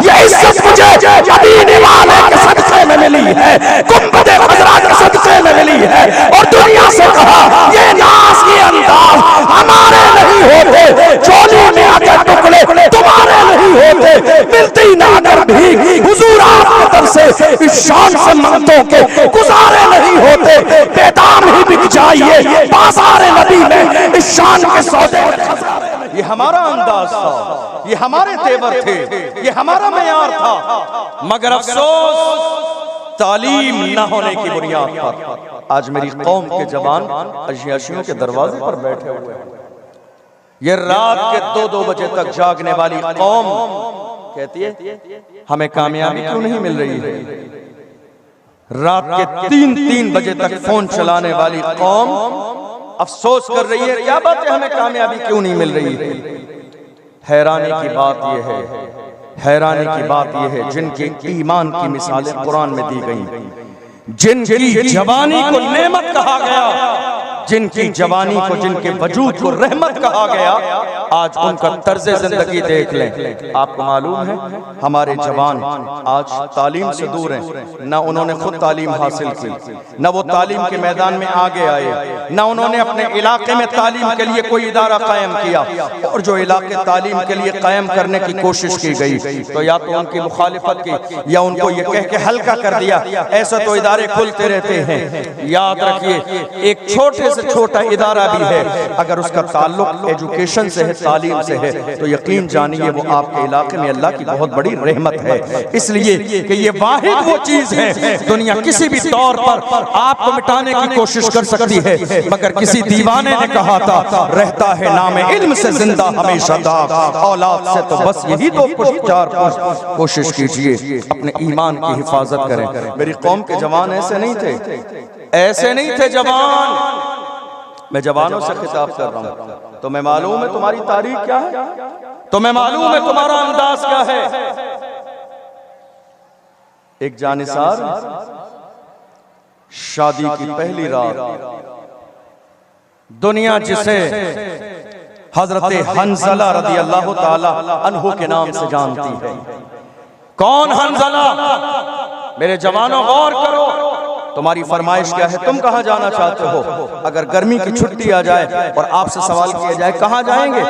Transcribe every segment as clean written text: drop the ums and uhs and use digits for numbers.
ये इज्जत मुझे मदीने वाले के सदक़े में मिली है, गुंबद खज़रा के सदक़े में मिली है। और दुनिया से कहा ये नाज ये अंदाज हमारे नहीं होते, चोली में अगर टुकड़े तुम्हारे नहीं होते, मिलती ना अगर भीख हुजूर आपके दर से इस शान से मंगतों के गुजारे नहीं होते, बेदाम ही बिक जाइए बाज़ारे नबी में इस शान के सौदे। ये हमारा अंदाज था, ये हमारे तेवर थे, ये हमारा मेयार था, मगर अफसोस तालीम न होने की बुनियाद पर आज मेरी कौम के जवान अय्याशियों के दरवाजे पर बैठे हुए हैं। ये रात के 2-2 बजे तक जागने वाली कौम कहती है हमें कामयाबी क्यों नहीं मिल रही है। रात के 3-3 बजे तक फोन चलाने वाली कौम अफसोस कर रही है क्या बात है हमें कामयाबी क्यों नहीं मिल रही है। हैरानी की बात यह है, हैरानी की बात यह है जिनके ईमान की मिसालें कुरान में दी गई, जिनकी जवानी को नेमत कहा गया, जिनकी जवानी को जिनके वजूद को रहमत कहा गया, आज उनका तर्ज जिंदगी देख लें। आपको मालूम है हमारे जवान आज तालीम से दूर हैं, न उन्होंने खुद तालीम हासिल की, न वो तालीम के मैदान में आगे आए, न उन्होंने अपने इलाके में तालीम के लिए कोई इदारा कायम किया, और जो इलाके तालीम के लिए कायम करने की कोशिश की गई तो या तो उनकी मुखालिफत की या उनको ये कह के हल्का कर दिया। ऐसा तो इदारे खुलते रहते हैं। याद रखिए एक छोटे से छोटा इदारा भी है, अगर उसका ताल्लुक एजुकेशन से है, तालीम से है, तो यकीन जानिए वो आपके इलाके में अल्लाह की बहुत बड़ी रहमत है। इसलिए कि ये वाहिद वो चीज है, दुनिया किसी भी तौर पर आपको मिटाने की कोशिश कर सकती है, मगर किसी दीवाने ने कहा था रहता है नाम इल्म से जिंदा हमेशा दाग, औलाद से तो बस यही दो कोशिश कीजिए अपने ईमान की हिफाजत करें। मेरी कौम के जवान ऐसे नहीं थे, ऐसे नहीं थे जवान। मैं जवानों से खिताब कर रहा हूं। तुम्हें मालूम है तुम्हारी तारीख क्या है, तुम्हें मालूम है तुम्हारा अंदाज क्या है। एक जानिसार शादी की पहली रात, दुनिया जिसे हजरत हंजला रदी अल्लाह ताला अन्हु के नाम से जानती है। कौन हंजला? मेरे जवानों गौर करो, तुम्हारी फरमाइश क्या है, तुम कहाँ जाना चाहते हो? अगर गर्मी की छुट्टी आ जाए और आपसे सवाल किया जाए कहाँ जाएंगे,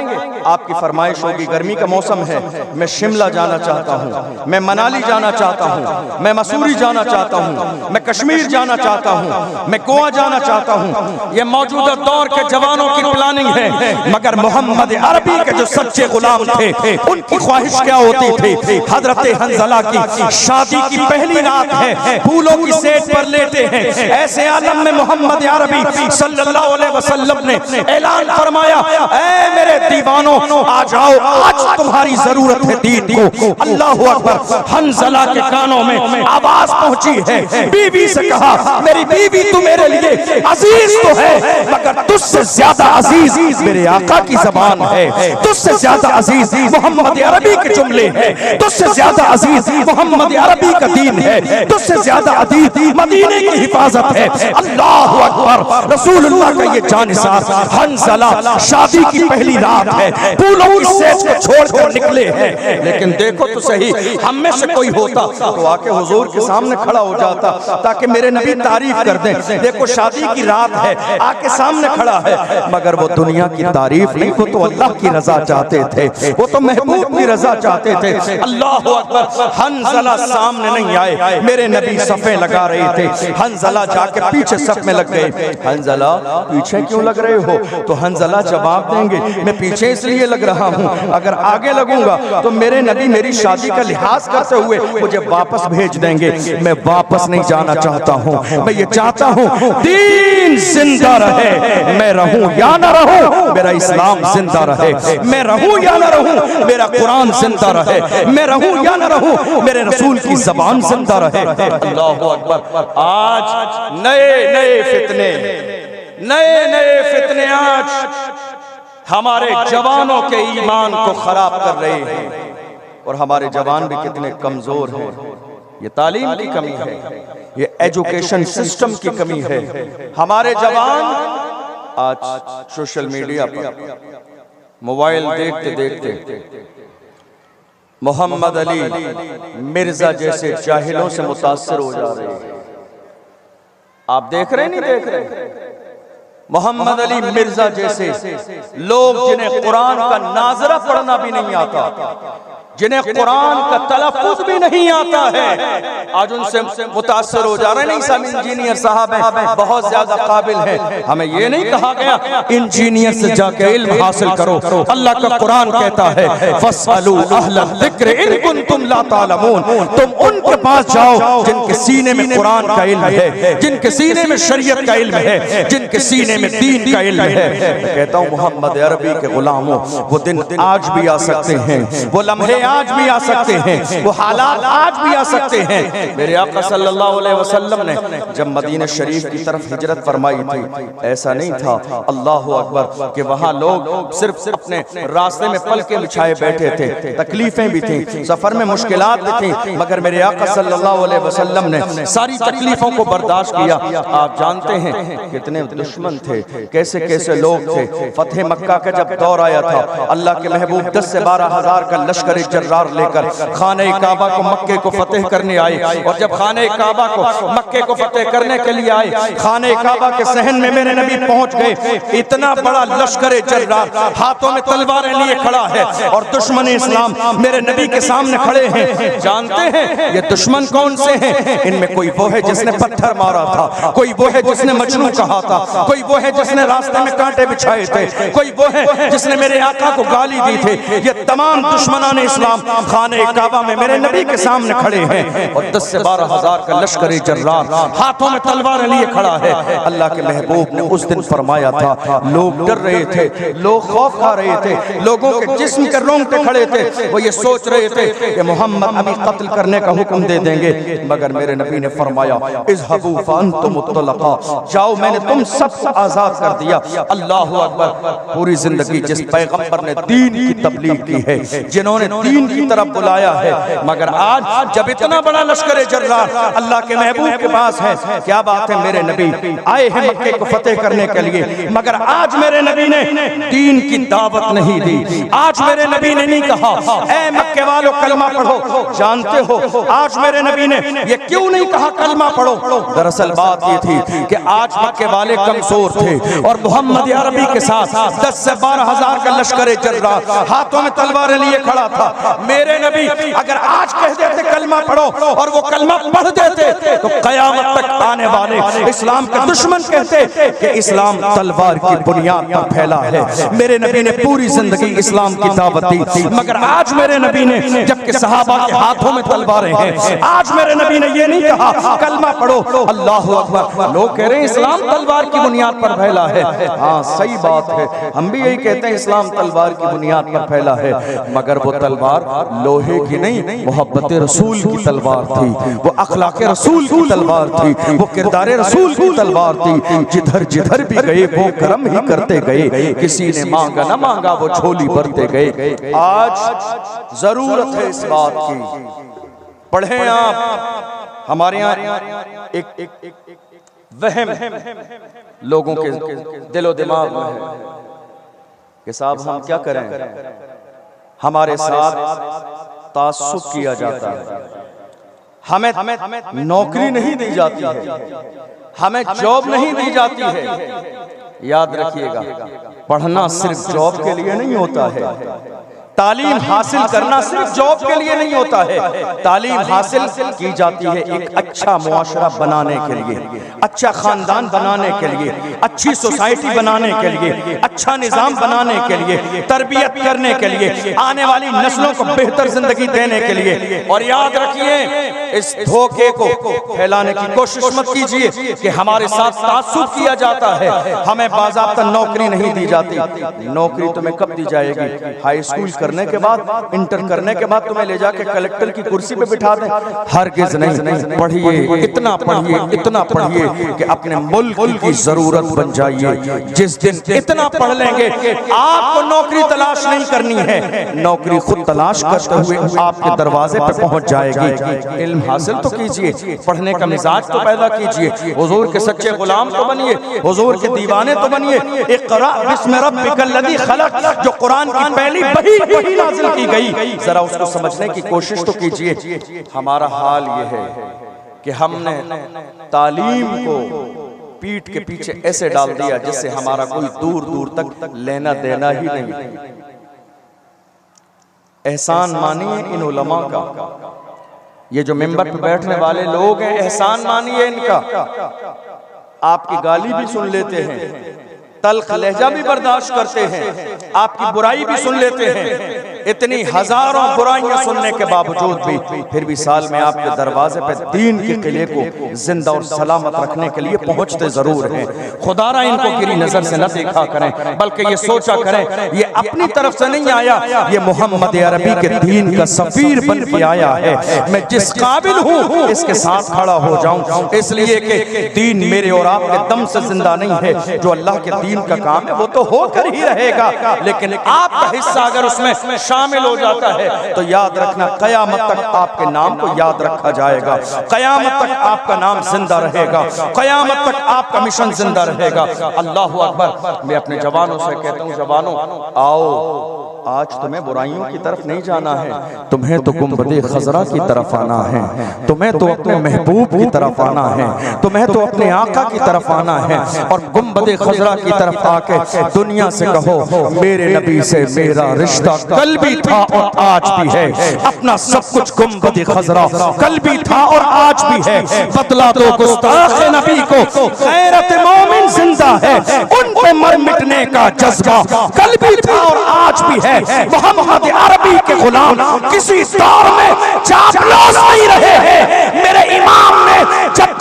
आपकी फरमाइश होगी गर्मी का मौसम है, मैं शिमला जाना चाहता हूँ, मैं मनाली जाना चाहता हूँ, मैं मसूरी जाना चाहता हूँ, मैं कश्मीर जाना चाहता हूँ, मैं गोवा जाना चाहता हूँ। ये मौजूदा दौर के जवानों की प्लानिंग है, मगर मोहम्मद अरबी के जो सच्चे गुलाम थे उनकी ख्वाहिश क्या होती थी? हजरत हंजला की शादी की पहली रात है, फूलों की सेज पर लेटे हैं। ऐसे आलम में मोहम्मद अरबी सल्लल्लाहु अलैहि वसल्लम ने ऐलान फरमाया, ऐ मेरे दीवानों आ जाओ, आज तुम्हारी जरूरत है दीन को। अल्लाहु अकबर। हंजला के कानों में आवाज पहुंची है, बीवी से कहा मेरी बीवी तू मेरे लिए अजीज तो है, मगर तुझसे ज्यादा अजीज मेरे आका की जबान है, तुझसे ज्यादा अजीज मोहम्मद अरबी के जुमले हैं, तुझसे ज्यादा अजीज मोहम्मद अरबी का दीन है, तुझसे ज्यादा अजीज मदीने की हिफाजत है। अल्लाहु अकबर। रसूलुल्लाह का ये जानिसार हंजला शादी की पहली रात है, फूलों की सेज को छोड़कर निकले हैं। लेकिन देखो तो सही, हम में से कोई होता तो आके हुजूर के सामने खड़ा हो जाता ताकि मेरे नबी तारीफ कर दें। देखो शादी की रात है, आके सामने खड़ा है, मगर वो दुनिया की तारीफ नहीं, वो तो अल्लाह की रजा चाहते थे, वो तो महबूब की रजा चाहते थे। अल्लाहु अकबर। हंजला सामने नहीं आए, मेरे नबी सफे लगा रहे थे, हंजला जाके पीछे सफ में लग गए। हंजला पीछे क्यों लग रहे हो? तो हंजला जवाब देंगे मैं पीछे इसलिए लग रहा हूँ, अगर आगे लगूंगा तो मेरे नबी मेरी शादी का लिहाज करते हुए मुझे वापस भेज देंगे। मैं वापस नहीं जाना चाहता हूँ, मैं ये चाहता हूँ दीन जिंदा रहे, मैं रहूं या ना रहूं, मेरा इस्लाम जिंदा रहे, मैं रहूं या ना रहूं, मेरा कुरान जिंदा रहे, मैं रहूं या ना रहूं, मेरे रसूल की जबान जिंदा रहे। अल्लाहु अकबर। आज नए नए फितने, नए नए फितने आज हमारे जवानों के ईमान को खराब कर रहे हैं, और हमारे जवान भी कितने कमजोर हैं। ये तालीम की कमी है, ये एजुकेशन सिस्टम की कमी है। हमारे जवान आज सोशल मीडिया पर मोबाइल देखते देखते मोहम्मद अली मिर्जा जैसे जाहिलों से मुतासर हो जा रहे हैं। आप देख रहे नहीं देख रहे? मोहम्मद अली मिर्जा जैसे लोग जिन्हें कुरान का नाजरा पढ़ना भी नहीं आता, जिन्हें कुरान का तलफ्फुज़ भी नहीं आता है, आज उनसे मुतासर हो जा रहे हैं। नहीं, सब इंजीनियर साहब हैं, बहुत ज्यादा काबिल हैं। हमें ये नहीं कहा गया इंजीनियर से जाके इल्म हासिल करो। अल्लाह का कुरान कहता है फस्अलू अहल ज़िक्र इन कुंतुम ला तालमून, तुम उनके पास जाओ जिनके सीने में कुरान का इल्म है, जिनके सीने में शरीयत का इल्म है, जिनके सीने में दीन का इल्म है। मैं कहता हूँ मोहम्मद अरबी के गुलामों, वो दिन आज भी आ सकते हैं, वो लम्हे आज भी आ सकते हैं, वो हालात आज भी आ सकते हैं। मेरे आका सल्लल्लाहु अलैहि वसल्लम ने जब मदीना शरीफ की तरफ हिजरत फरमाई थी, ऐसा नहीं था अल्लाह अकबर कि वहाँ लोग सिर्फ अपने रास्ते में पल के बिछाए बैठे थे। तकलीफें भी थी, सफर में मुश्किलात भी थी, मगर मेरे आका सल्लल्लाहु अलैहि वसल्लम ने सारी तकलीफों को बर्दाश्त किया। आप जानते हैं कितने दुश्मन थे, कैसे कैसे लोग थे। फतेह मक्का का जब दौर आया था, अल्लाह के महबूब 10 से 12 हजार का लश्कर जर्रार लेकर खाने काबा को मक्के को फतेह करने आए। और जब खाने काबा को मक्के को फतेह करने के लिए आए, खाने काबा के सहन में मेरे नबी पहुंच गए। इतना बड़ा लश्कर जर्रार हाथों में तलवारें लिए खड़ा है और दुश्मन इस्लाम मेरे नबी के सामने खड़े हैं। जानते हैं ये दुश्मन कौन से हैं? इनमें कोई वो है जिसने पत्थर मारा था, कोई वो है जिसने मजनू कहा था, कोई वो है जिसने रास्ते में कांटे बिछाए थे, कोई वो है जिसने मेरे आका को गाली दी थी। ये तमाम दुश्मनाने इस्लाम खाने काबा में मेरे नबी के सामने खड़े हैं और 10 से 12 हजार का लश्कर जर्रार हाथों में तलवार लिए खड़ा है। अल्लाह के महबूब ने उस दिन फरमाया था, लोग डर रहे थे, लोग खौफ खा रहे थे, लोगों के जिस्म के रोंगटे खड़े थे। वो ये सोच रहे थे कि मोहम्मद अभी कत्ल करने का हुक्म दे देंगे, मगर मेरे नबी ने फरमाया इज़हबू फअंतुम मुतलक़ा, जाओ मैंने तुम सबको आजाद कर दिया। अल्लाह अकबर। पूरी जिंदगी जिस पैगंबर ने दीन की तबलीग की है, जिन्होंने दीन की तरफ बुलाया है, मगर आज जब इतना बड़ा लश्कर जर्रार अल्लाह के महबूब के पास है, क्या बात है, मेरे नबी आए हैं मक्के को फतेह करने के लिए, मगर आज मेरे नबी ने दीन की दावत नहीं दी। आज मेरे नबी ने नहीं कहा ऐ मक्के वालों कलमा पढ़ो। जानते हो आज मेरे नबी ने ये क्यों नहीं कहा कलमा पढ़ो? दरअसल बात ये थी कि आज मक्के वाले कमजोर थे और मोहम्मद अरबी के साथ 10 से 12 हजार का लश्कर जर्रार हाथों में तलवारें लिए खड़ा था। मेरे नबी अगर आज कह देते कलमा पढ़ो और वो कलमा पढ़ देते तो कयामत तक आने वाले इस्लाम के दुश्मन कहते कि इस्लाम तलवार की बुनियाद पर फैला है। मेरे नबी ने पूरी जिंदगी इस्लाम की दावत दी, मगर आज मेरे नबी ने, जबकि सहाबा के हाथों में तलवारें हैं, आज मेरे नबी ने ये नहीं कहा कलमा पढ़ो। अल्लाह अकबर। लोग कह रहे हैं इस्लाम तलवार की बुनियाद पर फैला है। हाँ सही बात है, हम भी यही कहते हैं इस्लाम तलवार की बुनियाद पर फैला है, मगर वो तलवार लोहे की नहीं, मोहब्बत रसूल की तलवार थी, वो अखलाक रसूल की तलवार थी, वो किरदार रसूल की तलवार थी। जिधर जिधर भी गए वो करम ही करते गए, किसी ने मांगा ना मांगा वो झोली भरते गए। आज जरूरत है इस बात की, पढ़ें आप। हमारे यहाँ एक वहम लोगों के दिलो दिमाग में है कि साहब हम क्या करें, हमारे साथ तासुब किया जाता है, हमें नौकरी नहीं दी जाती है, हमें जॉब नहीं दी जाती है। याद रखिएगा, पढ़ना सिर्फ जॉब के लिए नहीं होता है, तालीम हासिल करना सिर्फ जॉब के लिए नहीं होता है। तालीम हासिल की जाती है एक अच्छा मुआशरा बनाने के लिए, अच्छा खानदान बनाने के लिए, अच्छी सोसाइटी बनाने के लिए, अच्छा निजाम बनाने के लिए, तरबियत करने के लिए, आने वाली नस्लों को बेहतर जिंदगी देने के लिए। और याद रखिए, इस धोखे को फैलाने की कोशिश मत कीजिए कि हमारे साथ तासुब किया जाता है, हमें बाज़ाब्ता नौकरी नहीं दी जाती। नौकरी तुम्हें कब दी जाएगी? हाई स्कूल करने के बाद, इंटर करने के बाद तुम्हें ले जाके कलेक्टर की कुर्सी पे बिठा दें? हरगिज़ नहीं। पढ़िए, इतना पढ़िए, इतना पढ़िए कि अपने मुल्क की जरूरत बन जाइए। जिस दिन इतना पढ़ लेंगे, आपको नौकरी तलाश नहीं करनी है, नौकरी खुद तलाश करते हुए आपके दरवाजे पे पहुंच जाएगी। इल्म हासिल तो कीजिए, पढ़ने का मिजाज तो पैदा कीजिए, हुजूर के सच्चे गुलाम तो बनिए, हुजूर के दीवाने तो बनिए। इक़रा बिस्मि रब्बिकल लज़ी खलक़, जो कुरान की पहली वही वही नाज़िल की गई, जरा उसको समझने की कोशिश तो कीजिए। हमारा हाल ये है कि हमने तालीम को पीठ के पीछे ऐसे डाल दिया जिससे हमारा कोई दूर दूर तक लेना देना ही नहीं। एहसान मानिए इन उलमा का, ये जो मिंबर पे बैठने वाले लोग हैं, एहसान मानिए इनका। आपकी गाली भी सुन लेते हैं, तल्ख लहजा भी बर्दाश्त करते हैं, आपकी बुराई भी सुन लेते हैं। इतनी हजारों बुराइयां सुनने के बावजूद भी फिर भी साल में आपके दरवाजे पे दीन के किले को जिंदा और सलामत रखने के लिए पहुंचते जरूर हैं। खुदारा इनको गिरी नजर से न देखा करें, बल्कि ये सोचा करें ये अपनी तरफ से नहीं आया, ये मोहम्मद अरबी के दीन का सफीर बन के आया है। मैं जिस काबिल हूँ इसके साथ खड़ा हो जाऊं, इसलिए कि दीन मेरे और आपके दम से जिंदा नहीं है। जो अल्लाह के दीन का काम है वो तो होकर ही रहेगा, लेकिन आपका हिस्सा अगर उसमें शामिल हो जाता है तो याद रखना कयामत तक आपके नाम को याद रखा जाएगा, कयामत तक आपका नाम जिंदा रहेगा, कयामत तक आपका मिशन जिंदा रहेगा। अल्लाह अकबर। मैं अपने जवानों से कहता हूँ, जवानों आओ, आज तुम्हें बुराइयों की तरफ नहीं जाना है, तुम्हें तो गुंबदे खजरा की तरफ आना है, तुम्हें तो अपने महबूब की तरफ आना है, तुम्हें तो अपने आका की तरफ आना है। और गुंबदे खजरा की तरफ आके दुनिया से कहो मेरे नबी से मेरा रिश्ता कल भी था और आज भी है। अपना सब कुछ गुंबदे खजरा कल भी था और आज भी है। बतला दो गुस्ताख नबी को गैरत मोमिन जिंदा है, उन पे मर मिटने का जज्बा कल भी था और आज भी है। मोहम्मद अरबी के गुलाम किसी दौर में चापलूस नहीं रहे हैं। मेरे इमाम ने जब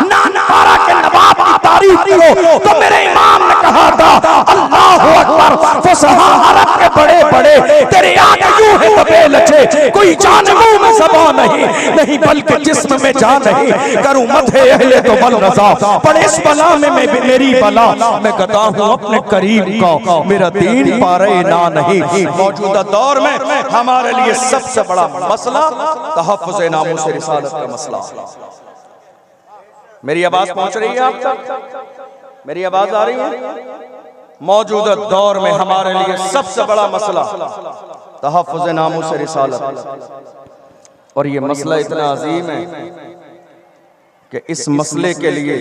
नानपारा के नवाब की तारीफ की हो तो मेरे इमाम ने कहा था अल्लाह अकबर, फुसहा अरब के बड़े बड़े तेरे आगे यूं है दबे लचे, कोई जान मुंह में ज़बान नहीं बल्कि जिस्म में जान नहीं। करूं मथे अहले तो बल रज़ा, पर इस बला में मेरी बला मैं कहता हूं अपने करीम का, मेरा दीन पारे ना नहीं। मौजूदा दौर में हमारे लिए सबसे बड़ा मसला तहफ़्फ़ुज़ नामूस रिसालत का मसला। मेरी आवाज पहुंच रही है आप तक? मेरी आवाज आ रही है? मौजूदा दौर में हमारे लिए सबसे बड़ा मसला तहफ़्फ़ुज़ नामूस रिसालत, और ये मसला इतना अजीम है कि इस मसले के लिए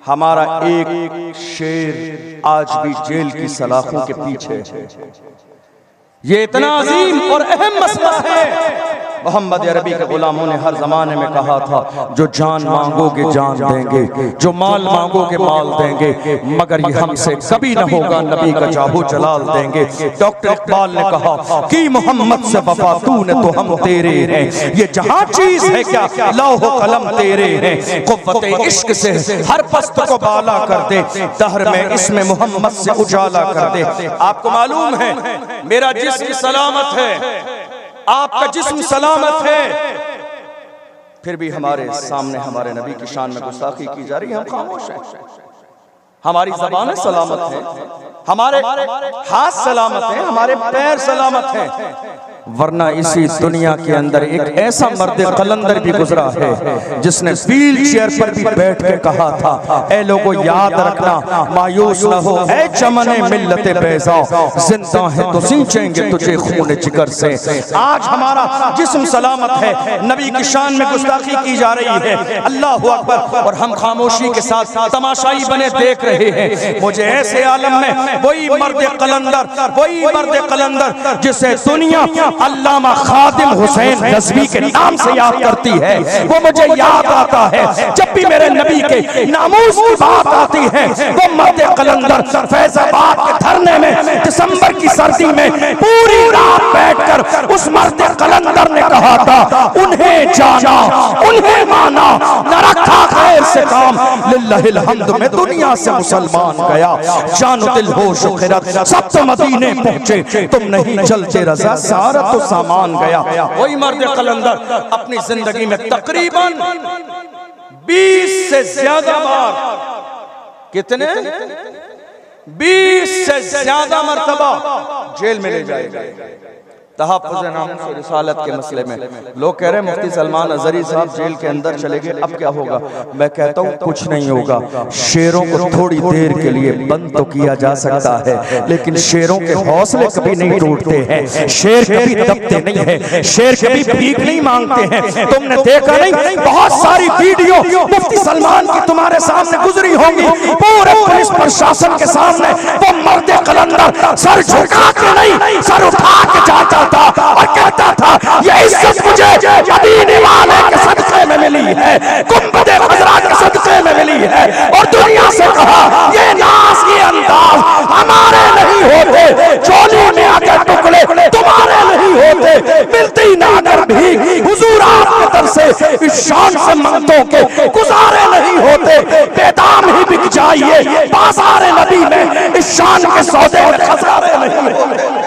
हमारा एक शेर आज भी जेल की सलाखों के पीछे है। ये इतना अजीम और अहम मसला है। मोहम्मद अरबी के गुलामों ने हर जमाने में कहा था जो जान मांगोगे जान देंगे, जो माल मांगोगे माल देंगे, मगर ये हमसे कभी न होगा नबी का जाहू जलाल देंगे। डॉक्टर इकबाल ने कहा कि मोहम्मद से वफा तूने तो हम तेरे हैं, ये जहां चीज है क्या लौह कलम तेरे हैं। कुव्वते इश्क से हर पस्त को बाला कर दे, दहर में इसमें मोहम्मद से उजाला कर दे। आपको मालूम है मेरा जिस्म सलामत है, आपका जिस्म सलामत है, फिर भी हमारे सामने हमारे नबी की शान में गुस्ताखी की जा रही है, हम खामोश हैं। हमारी ज़बानें सलामत हैं, हमारे हाथ सलामत हैं, हमारे पैर सलामत हैं, वरना इसी दुनिया के अंदर एक ऐसा मर्द कलंदर भी गुजरा है जिसने व्हील चेयर पर भी बैठ के कहा था ऐ लोगों याद रखना मायूस न हो ऐ चमने मिल्लते बैज़ा, जिंदा है तो सींचेंगे तुझे खून जिगर से। आज हमारा जिस्म सलामत है, नबी की शान में गुस्ताखी की जा रही है, अल्लाह अकबर, और हम खामोशी के साथ तमाशाई बने देख रहे हैं। मुझे ऐसे आलम में वही मर्द कलंदर जिसे दुनिया अल्लामा खादिम हुसैन नज़वी के नाम से याद करती है, वो मुझे याद आता है जब भी मेरे नबी के नामूस की बात आती है। वो मर्द कलंदर फैजाबाद के धरने में दिसंबर की सर्दी में पूरी रात बैठकर उस मर्द कलंदर ने कहा था उन्हें जाना उन्हें माना न रखा खैर से काम, लिल्लाहिल हम्द में दुनिया से मुसलमान गया, जानो दिल होश खिरत सब तो मदीने पहुंचे, तुम नहीं चलते रज़ा सारा तो सामान गया। वही मर्द कलंदर अपनी जिंदगी में तकरीबन 20 से ज्यादा बार, कितने 20 से ज्यादा मर्तबा जेल में ले जाए गए। तहफ़्फ़ुज़ नामुस और रिसालत के मसले में लोग कह रहे हैं मुफ्ती सलमान अज़हरी साहब जेल के अंदर चले गए, अब क्या होगा? मैं कहता हूँ कुछ नहीं होगा। शेरों को थोड़ी देर के लिए बंद तो किया जा सकता है, लेकिन शेरों के हौसले कभी नहीं टूटते हैं, शेर कभी दबते नहीं है, शेर कभी भीख नहीं मांगते हैं। तुमने देखा नहीं, बहुत सारी वीडियो मुफ्ती सलमान की तुम्हारे सामने गुजरी होंगी, पूरे पुलिस प्रशासन के सामने वो मर्द कलंदर सर झुका के नहीं, सर उठा के जाता था और कहता था ये इज्जत मुझे मदीने वाले के सदक़े में मिली है, गुंबदे खज़रा के सदक़े में मिली है। और दुनिया से कहा ये नाज़ ये अंदाज हमारे नहीं होते, चोली में अगर टुकड़े तुम्हारे नहीं होते, मिलती ना अगर भी हुजूर आपके दर से इस शान से मंगतों के गुजारे नहीं होते, बेदाम ही बिक जाइए बाज़ार नबी में, इस शान के सौदे में खजारे नहीं होते।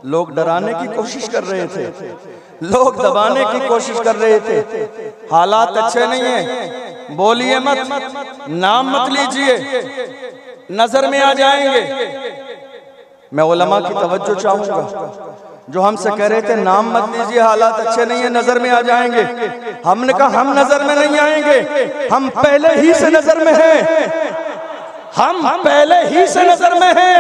लोग डराने की कोशिश कर रहे थे, लोग दबाने की कोशिश कर रहे थे। हालात अच्छे नहीं है, बोलिए मत, नाम मत लीजिए, नजर में आ जाएंगे। मैं उलमा की तवज्जो चाहूंगा, जो हमसे कह रहे थे नाम मत लीजिए, हालात अच्छे नहीं है, नजर में आ जाएंगे। हमने कहा हम नजर में नहीं आएंगे, हम पहले ही से नजर में हैं, हम पहले ही से नजर में हैं।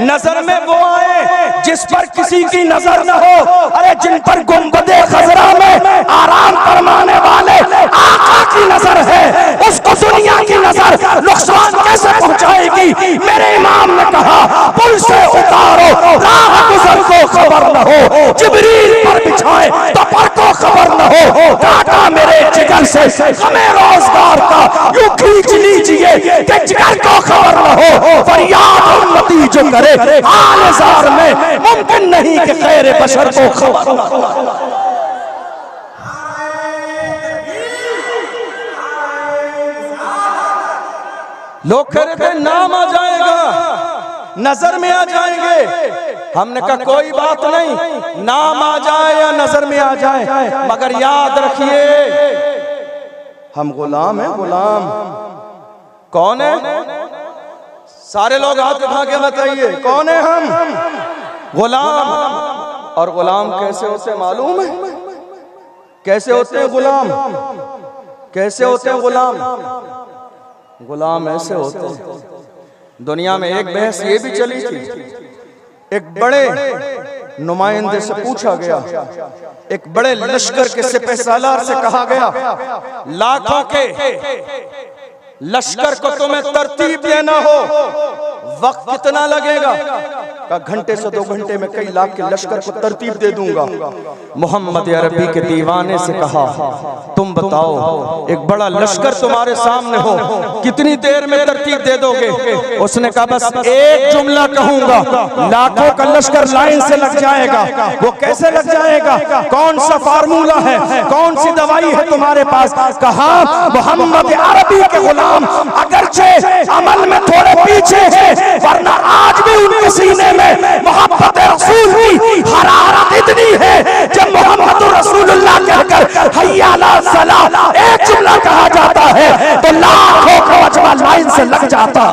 नजर में वो आए जिस पर किसी की नजर न हो, अरे जिन पर गुंबदे खज़रा में आराम फरमाने वाले आका की नजर है, उसको दुनिया की नजर नुकसान कैसे पहुंचाएगी? मेरे इमाम ने कहा पुल से उतारो राह गुजर को खबर न हो, जिब्रील पर बिछाए तो पर को खबर न हो, काटा मेरे जिगर से हमें रोजगार का यूं खींच लीजिए कि जिगर को खबर न हो। फरियाद उम्मती जो करे हाल ज़ार में, मुमकिन नहीं कि खैर बशर को खबर न हो। लोग कह रहे थे नाम आ जाएगा, नजर में आ जाएंगे। हमने कहा कोई बात नहीं, नाम आ जाए या नजर में आ जाए, मगर याद रखिए हम गुलाम हैं। गुलाम कौन है? सारे लोग हाथ उठा के बताइए कौन है हम? गुलाम। और गुलाम कैसे होते मालूम है? कैसे होते हैं गुलाम? कैसे होते हैं गुलाम? गुलाम ऐसे होते हैं। दुनिया में एक बहस ये भी चली थी, एक बड़े नुमाइंदे से पूछा गया, एक बड़े लश्कर के सिपहसालार से कहा गया, लाखों के लश्कर को तुम्हें तरतीब देना हो, वक्त कितना लगेगा? का घंटे से 2 घंटे में कई लाख के लश्कर को तरतीब दे दूंगा। मोहम्मद अरबी के दीवाने से कहा तुम बताओ एक बड़ा लश्कर तुम्हारे सामने हो, कितनी देर में तरतीब दे दोगे? उसने कहा बस एक जुमला कहूंगा, लाखों का लश्कर लाइन से लग जाएगा। वो कैसे लग जाएगा? कौन सा फार्मूला है, कौन सी दवाई है तुम्हारे पास? कहा मोहम्मद अरबी के गुलाम अगरचे अमल में थोड़े पीछे हैं, वरना आज भी उनके सीने में मोहब्बत रसूल की हरारत इतनी है जब मोहम्मद रसूलुल्लाह कहकर हय्या अला सलाह एक जुमला कहा जाता है तो लाखों का वजवा लाइन से लग जाता।